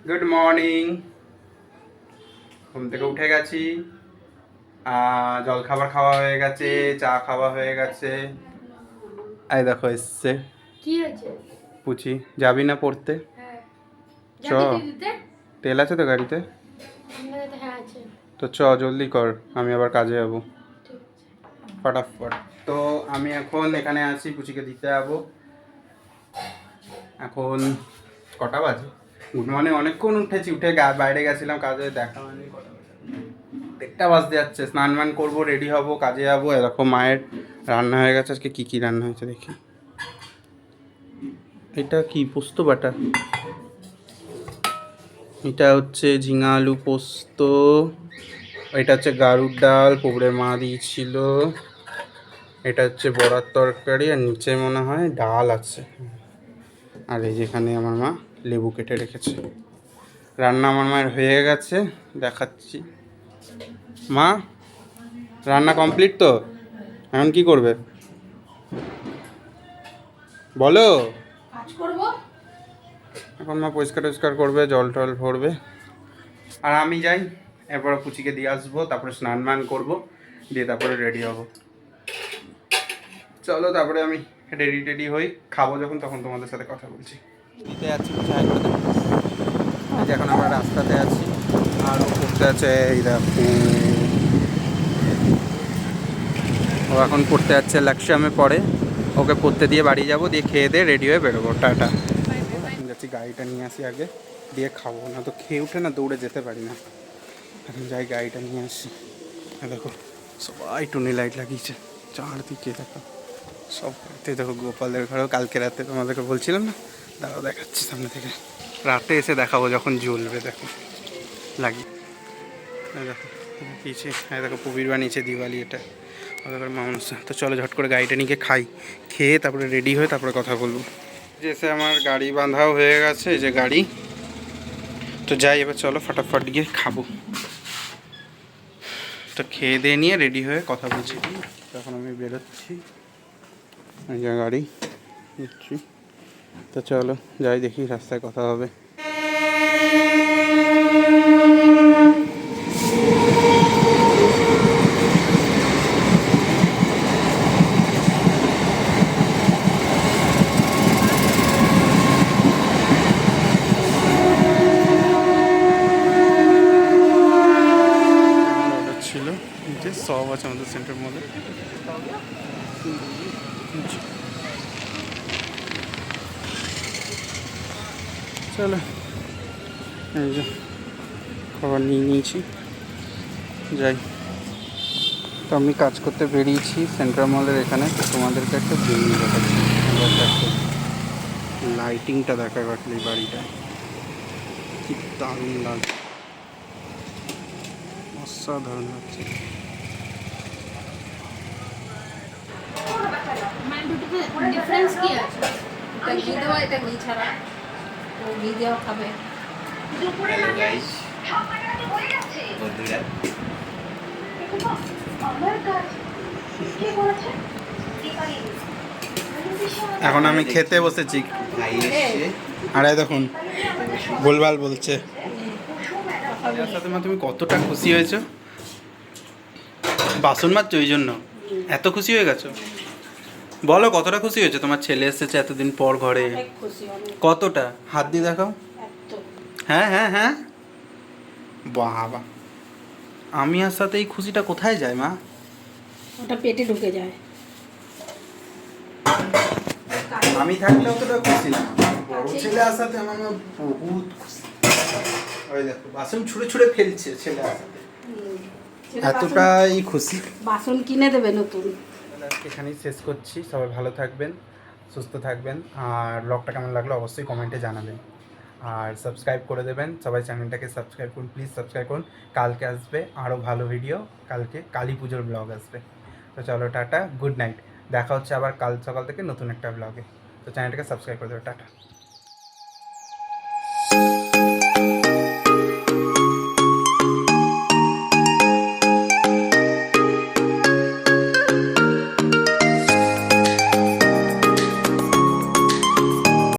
Good morning. ঘুম থেকে উঠে গেছি, জল খাবার খাওয়া হয়ে গেছে, চা খাওয়া হয়ে গেছে। এই দেখো এসছে কি হয়েছে? পুচি, যাবি না পড়তে? হ্যাঁ। চ, দিতে তেল আছে তো গাড়িতে? হ্যাঁ আছে। তো চ জলদি কর, আমি আবার কাজে যাবো ঠিক আছে। ফটাফট। তো আমি এখন এখানে আছি, পুচিকে দিতে যাবো। এখন কটা বাজে? গুড মর্নিং, অনেকক্ষণ উঠেছি, উঠে বাইরে গেছিলাম কাজে, দেখা হয়নি। কটা বাজে? 1টা বাজতে যাচ্ছে। স্নান মান করবো, রেডি হবো, কাজে যাবো। এরকম মায়ের রান্না হয়ে গেছে। আজকে কী কী রান্না হয়েছে দেখি। এটা কি পোস্ত বাটা? এটা হচ্ছে ঝিঙা আলু পোস্ত। এটা হচ্ছে গাড়ুর ডাল, পুকুরে মা দিয়েছিল। এটা হচ্ছে বড়ার তরকারি, আর নিচে মনে হয় ডাল আছে। আর এই যেখানে আমার মা লেবু কেটে রেখেছে। রান্না আমার মায়ের হয়ে গেছে, দেখাচ্ছি। মা, রান্না কমপ্লিট তো? এখন কি করবে বলো? কাজ করব। এখন মা পরিষ্কার টরিষ্কার করবে, জল টল ভরবে, আর আমি যাই। এরপরে পুচিকে দিয়ে আসবো, তারপরে স্নান মান করবো, দিয়ে তারপরে রেডি হব। চলো, তারপরে আমি রেডি হই, খাবো যখন তখন তোমাদের সাথে কথা বলছি। দিতে যাচ্ছি এখন আমরা রাস্তাতে আছি, আর ও পড়তে আছে। এই দেখো, ও এখন পড়তে যাচ্ছে, লাক্সামে পড়ে। ওকে পড়তে দিয়ে বাড়ি যাবো, দিয়ে খেয়ে দিয়ে রেডি হয়ে বেরোবো। টাটা। এখন যাচ্ছি, গাড়িটা নিয়ে আসি আগে, দিয়ে খাবো, না তো খেয়ে উঠে না দৌড়ে যেতে পারি না। এখন যাই, গাড়িটা নিয়ে আসি। দেখো সবাই টুনি লাইট লাগিয়েছে চারদিকে, দেখো সব বাড়িতে। দেখো গোপালের ঘরেও কালকে রাতে তোমাদেরকে বলছিলাম না, দাঁড়াও দেখাচ্ছি সামনে থেকে। রাতে এসে দেখাবো যখন জ্বলবে, দেখো লাগি। দেখো পিছিয়ে, হ্যাঁ দেখো পুবির বানিয়েছে দিওয়ালি এটা। ওদের মানুষ। তো চলো ঝট করে গাড়িটা নিয়ে খাই, খেয়ে তারপরে রেডি হয়ে তারপরে কথা বলবো। যেসে আমার গাড়ি বাঁধাও হয়ে গেছে, এই যে গাড়ি। তো যাই এবার, চলো ফটাফট গিয়ে খাবো। তো খেয়ে দিয়ে নিয়ে রেডি হয়ে কথা বলছি। তখন আমি বেরোচ্ছি, এই যে গাড়ি নিচ্ছি। তো চলো যাই, দেখি রাস্তায় কথা হবে। ছিল যে সব আছে আমাদের সেন্টার মধ্যে। চলো, এই যে খাবার নিয়ে নিয়েছি, যাই। তো আমি কাজ করতে বেরিয়েছি সেন্ট্রাল মলের এখানে। তো তোমাদেরকে একটা জিনিস দেখাচ্ছি, লাইটিংটা দেখা রাখলে বাড়িটা কি দারুণ লাগছে, অসাধারণ লাগছে। ডিফারেন্স কি আছে? এটা ঘি দেওয়া, এটা ঘি ছাড়া। ও ঘি দেওয়া খাবে। এখন আমি খেতে বসেছি, আরে দেখুন ভুলভাল বলছে। সাথে মা তুমি কতটা খুশি হয়েছো? বাসন মাজছো ওই জন্য এত খুশি হয়ে গেছো? বলো কতটা খুশি হয়েছে? তোমার ছেলে এসেছে এতদিন পর ঘরে। কতটা? হাত দিয়ে দেখাও। হ্যাঁ হ্যাঁ হ্যাঁ, বাবা, আমি আর সাথে এই খুশিটা কোথায় যায় মা? ওটা পেটে ঢুকে যায়। আমি থাকলে অতটা খুশি না, বড় ছেলে আসাতে আমার বহুত খুশি। ওই দেখো বাসন ছুঁড়ে ছুঁড়ে ফেলছে ছেলে আসাতে, এতটাই খুশি। বাসন কিনে দেবে নতুন। এখানেই শেষ করছি। সবাই ভালো থাকবেন, সুস্থ থাকবেন, আর ব্লগটা কেমন লাগলো অবশ্যই কমেন্টে জানাবেন, আর সাবস্ক্রাইব করে দেবেন। সবাই চ্যানেলটাকে সাবস্ক্রাইব করুন, প্লিজ সাবস্ক্রাইব করুন। কালকে আসবে আরও ভালো ভিডিও, কালকে কালী পুজোর ব্লগ আসবে। তো চলো টাটা, গুড নাইট। দেখা হচ্ছে আবার কাল সকাল থেকে নতুন একটা ব্লগে। তো চ্যানেলটাকে সাবস্ক্রাইব করে দেবে। টাটা।